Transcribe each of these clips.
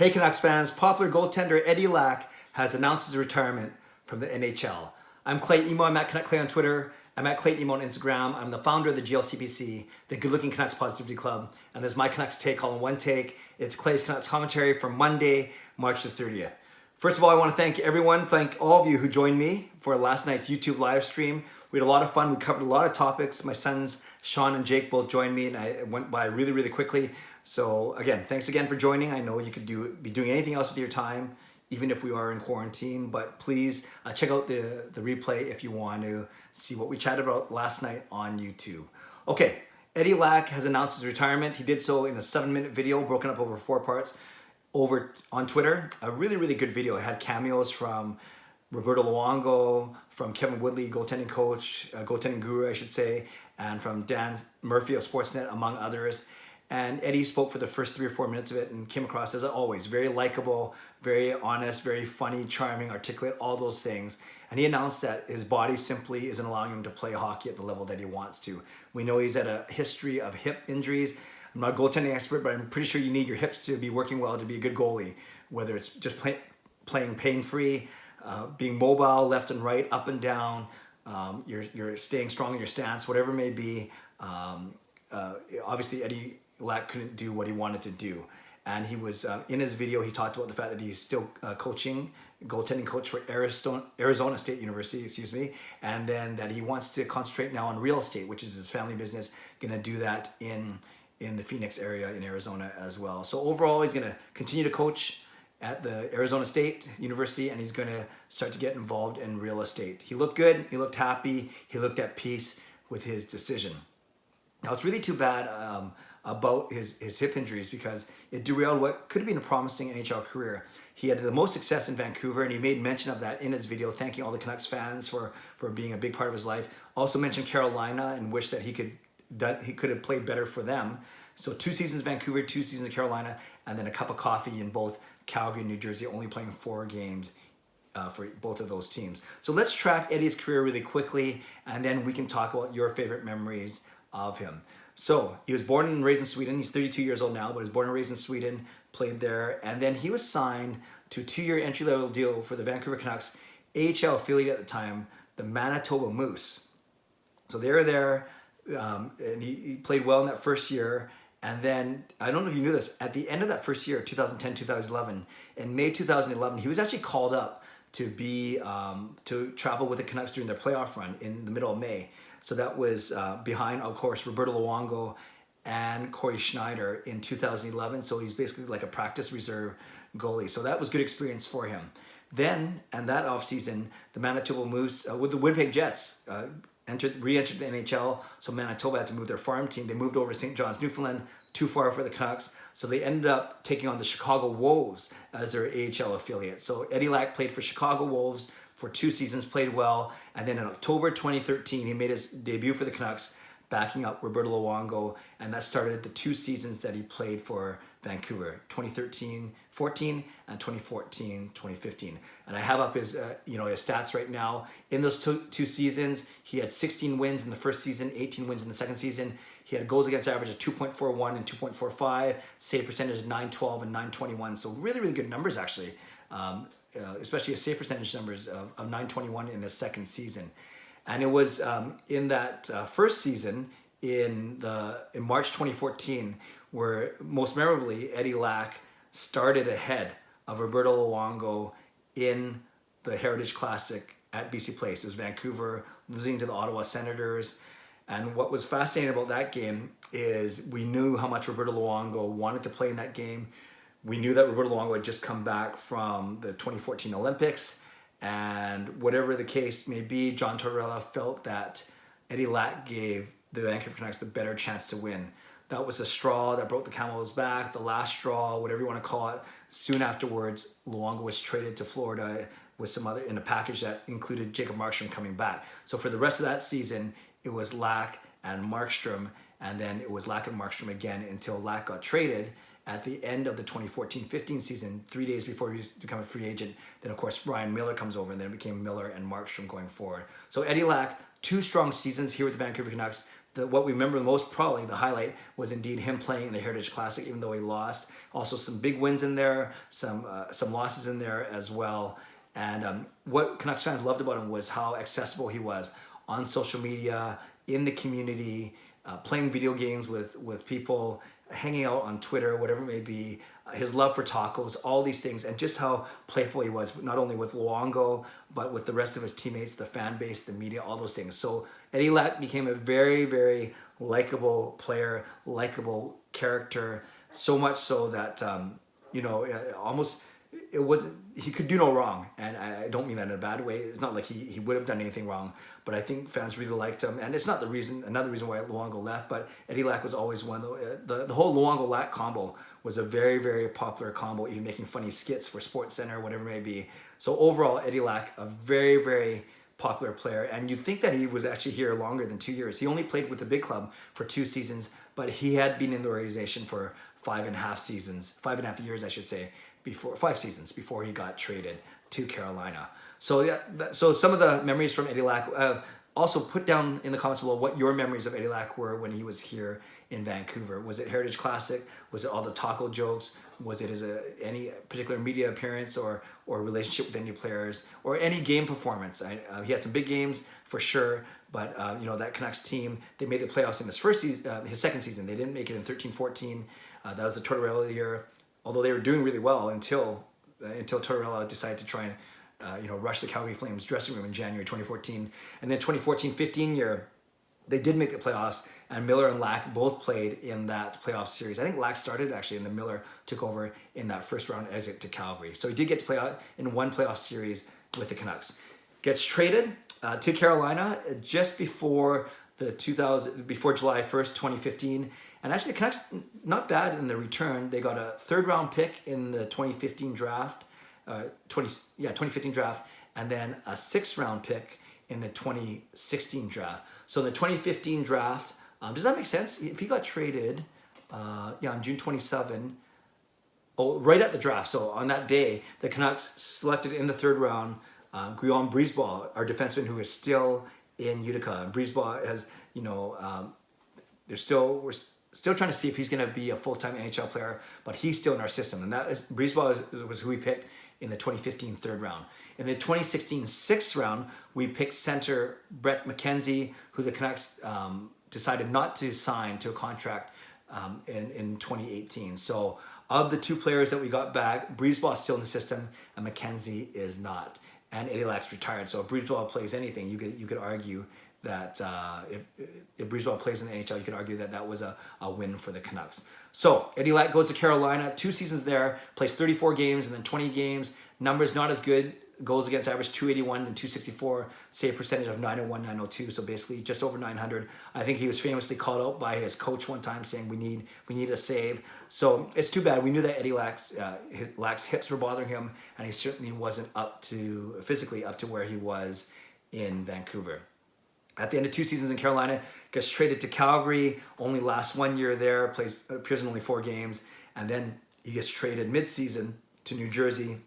Hey Canucks fans, popular goaltender Eddie Lack has announced his retirement from the NHL. I'm Clay Emo, I'm at Canuck Clay on Twitter, I'm at Clay Emo on Instagram, I'm the founder of the GLCPC, the Good Looking Canucks Positivity Club, and this is my Canucks take all in one take. It's Clay's Canucks commentary for Monday, March the 30th. First of all, I want to thank all of you who joined me for last night's YouTube live stream. We had a lot of fun, we covered a lot of topics. My sons, Sean and Jake, both joined me and I went by really, really quickly. So again, thanks again for joining. I know you could be doing anything else with your time, even if we are in quarantine, but please check out the replay if you want to see what we chatted about last night on YouTube. Okay, Eddie Lack has announced his retirement. He did so in a 7-minute video broken up over 4 parts over on Twitter. A really, really good video. It had cameos from Roberto Luongo, from Kevin Woodley, goaltending coach, goaltending guru, I should say, and from Dan Murphy of Sportsnet, among others. And Eddie spoke for the first 3 or 4 minutes of it and came across, as always, very likable, very honest, very funny, charming, articulate, all those things. And he announced that his body simply isn't allowing him to play hockey at the level that he wants to. We know he's had a history of hip injuries. I'm not a goaltending expert, but I'm pretty sure you need your hips to be working well to be a good goalie, whether it's just playing pain-free, being mobile left and right, up and down, you're staying strong in your stance, whatever it may be. Obviously, Eddie Lack couldn't do what he wanted to do. And he was, in his video, he talked about the fact that he's still goaltending coach for Arizona State University, and then that he wants to concentrate now on real estate, which is his family business, gonna do that in the Phoenix area in Arizona as well. So overall, he's gonna continue to coach at the Arizona State University, and he's gonna start to get involved in real estate. He looked good, he looked happy, he looked at peace with his decision. Now, it's really too bad about his hip injuries because it derailed what could have been a promising NHL career. He had the most success in Vancouver, and he made mention of that in his video, thanking all the Canucks fans for being a big part of his life. Also mentioned Carolina and wished that he could have played better for them. So 2 seasons Vancouver, 2 seasons Carolina, and then a cup of coffee in both Calgary and New Jersey, only playing 4 games for both of those teams. So let's track Eddie's career really quickly, and then we can talk about your favorite memories of him. So he was born and raised in Sweden. He's 32 years old now, but he was born and raised in Sweden, played there, and then he was signed to a 2-year entry-level deal for the Vancouver Canucks AHL affiliate at the time, the Manitoba Moose. So they were there, and he played well in that first year. And then, I don't know if you knew this, at the end of that first year, 2010-2011, in May 2011, he was actually called up to to travel with the Canucks during their playoff run in the middle of May. So that was behind, of course, Roberto Luongo and Corey Schneider in 2011. So he's basically like a practice reserve goalie. So that was good experience for him. Then, and that offseason, the Manitoba Moose with the Winnipeg Jets re-entered the NHL. So Manitoba had to move their farm team. They moved over to St. John's, Newfoundland, too far for the Canucks. So they ended up taking on the Chicago Wolves as their AHL affiliate. So Eddie Lack played for Chicago Wolves for 2 seasons, played well, and then in October 2013, he made his debut for the Canucks, backing up Roberto Luongo, and that started the 2 seasons that he played for Vancouver, 2013-14 and 2014-2015. And I have up his stats right now. In those two seasons, he had 16 wins in the first season, 18 wins in the second season. He had goals against average of 2.41 and 2.45, save percentage of 912 and 921. So really, really good numbers actually. Especially a save percentage numbers of 921 in the second season. And it was in that first season in March 2014 where most memorably Eddie Lack started ahead of Roberto Luongo in the Heritage Classic at BC Place. It was Vancouver losing to the Ottawa Senators. And what was fascinating about that game is we knew how much Roberto Luongo wanted to play in that game. We knew that Roberto Luongo had just come back from the 2014 Olympics, and whatever the case may be, John Tortorella felt that Eddie Lack gave the Vancouver Canucks the better chance to win. That was the straw that broke the camel's back, the last straw, whatever you want to call it. Soon afterwards, Luongo was traded to Florida with some other in a package that included Jacob Markstrom coming back. So for the rest of that season, it was Lack and Markstrom, and then it was Lack and Markstrom again until Lack got traded at the end of the 2014-15 season, 3 days before he was become a free agent. Then, of course, Ryan Miller comes over, and then it became Miller and Markstrom going forward. So Eddie Lack, 2 strong seasons here with the Vancouver Canucks, what we remember most, probably the highlight, was indeed him playing in the Heritage Classic, even though he lost. Also some big wins in there, some losses in there as well. And what Canucks fans loved about him was how accessible he was on social media, in the community, playing video games with people, hanging out on Twitter, whatever it may be, his love for tacos, all these things, and just how playful he was, not only with Luongo, but with the rest of his teammates, the fan base, the media, all those things. So Eddie Lack became a very, very likable player, likable character, so much so that, almost, it wasn't, he could do no wrong. And I don't mean that in a bad way. It's not like he would have done anything wrong, but I think fans really liked him. And it's not another reason why Luongo left, but Eddie Lack was always one. The whole Luongo-Lack combo was a very, very popular combo, even making funny skits for SportsCenter, whatever it may be. So overall, Eddie Lack, a very, very popular player. And you'd think that he was actually here longer than 2 years. He only played with the big club for 2 seasons, but he had been in the organization for 5.5 years, I should say, 5 seasons before he got traded to Carolina. So yeah, so some of the memories from Eddie Lack. Also put down in the comments below what your memories of Eddie Lack were when he was here in Vancouver. Was it Heritage Classic? Was it all the taco jokes? Was it any particular media appearance or relationship with any players or any game performance? He had some big games for sure, but that Canucks team, they made the playoffs in his first season, his second season. They didn't make it in 13-14. That was the Tortorella year. Although they were doing really well until Tortorella decided to try and rush the Calgary Flames dressing room in January 2014. And then 2014-15 year, they did make the playoffs, and Miller and Lack both played in that playoff series. I think Lack started actually, and then Miller took over in that first round exit to Calgary. So he did get to play out in one playoff series with the Canucks. Gets traded to Carolina just before July 1st, 2015. And actually the Canucks, not bad in the return. They got a 3rd round pick in the 2015 draft, 2015 draft, and then a 6th round pick in the 2016 draft. So in the 2015 draft, does that make sense? If he got traded, on June 27, right at the draft. So on that day, the Canucks selected in the 3rd round Guillaume Brisebois, our defenseman who is still in Utica. And Brisebois has, we're still trying to see if he's going to be a full-time NHL player, but he's still in our system. And Brisebois was who we picked in the 2015 3rd round. In the 2016 6th round, we picked center Brett McKenzie, who the Canucks decided not to sign to a contract in 2018. So of the 2 players that we got back, Brisebois is still in the system and McKenzie is not. And Eddie Lack's retired. So if Brisebois plays anything, you could argue that if Brisebois plays in the NHL, you could argue that was a win for the Canucks. So Eddie Lack goes to Carolina, 2 seasons there, plays 34 games and then 20 games. Numbers not as good. Goals against average 281 and 264, save percentage of 901, 902, so basically just over 900. I think he was famously called out by his coach one time saying we need a save. So it's too bad. We knew that Eddie Lack's hips were bothering him, and he certainly wasn't physically up to where he was in Vancouver. At the end of 2 seasons in Carolina, gets traded to Calgary, only lasts 1 year there, appears in only 4 games, and then he gets traded mid-season to New Jersey,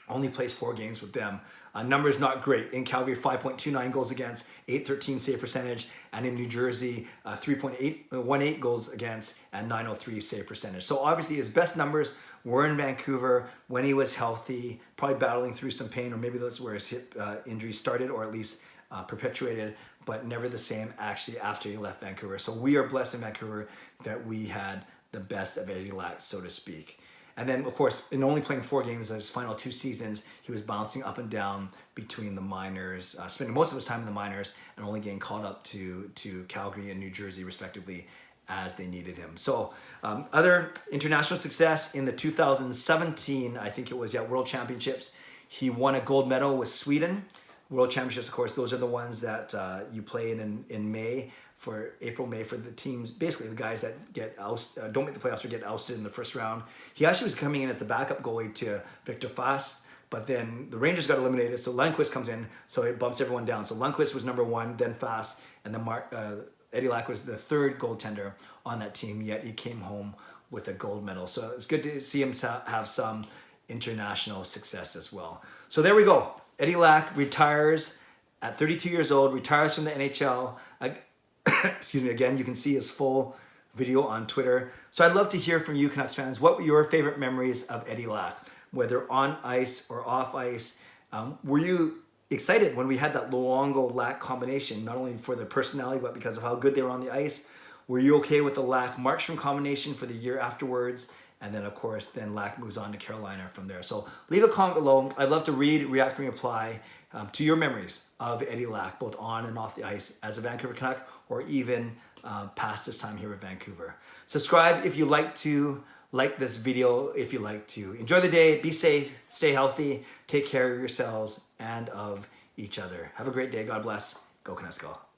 only plays 4 games with them. Numbers not great. In Calgary, 5.29 goals against, 813 save percentage, and in New Jersey, 3.18 goals against, and 903 save percentage. So obviously his best numbers were in Vancouver when he was healthy, probably battling through some pain, or maybe that's where his hip injury started, or at least perpetuated, but never the same actually after he left Vancouver. So we are blessed in Vancouver that we had the best of Eddie Lack, so to speak. And then, of course, in only playing 4 games in his final 2 seasons, he was bouncing up and down between the minors, spending most of his time in the minors, and only getting called up to Calgary and New Jersey, respectively, as they needed him. So other international success in the 2017, I think it was, World Championships. He won a gold medal with Sweden. World Championships, of course, those are the ones that you play in May, for April, May, for the teams, basically the guys that don't make the playoffs or get ousted in the first round. He actually was coming in as the backup goalie to Victor Fast, but then the Rangers got eliminated, so Lundqvist comes in, so it bumps everyone down. So Lundqvist was number 1, then Fast, and then Eddie Lack was the 3rd goaltender on that team, yet he came home with a gold medal. So it's good to see him have some international success as well. So there we go. Eddie Lack retires at 32 years old, retires from the NHL. excuse me, again, you can see his full video on Twitter. So I'd love to hear from you, Canucks fans. What were your favorite memories of Eddie Lack, whether on ice or off ice? Were you excited when we had that Luongo-Lack combination, not only for their personality, but because of how good they were on the ice? Were you okay with the Lack-Markstrom combination for the year afterwards? And then, of course, then Lack moves on to Carolina from there. So leave a comment below. I'd love to read, react, and reply to your memories of Eddie Lack, both on and off the ice as a Vancouver Canuck, or even past this time here in Vancouver. Subscribe if you like to, like this video if you like to. Enjoy the day, be safe, stay healthy, take care of yourselves and of each other. Have a great day. God bless. Go Canucks, go.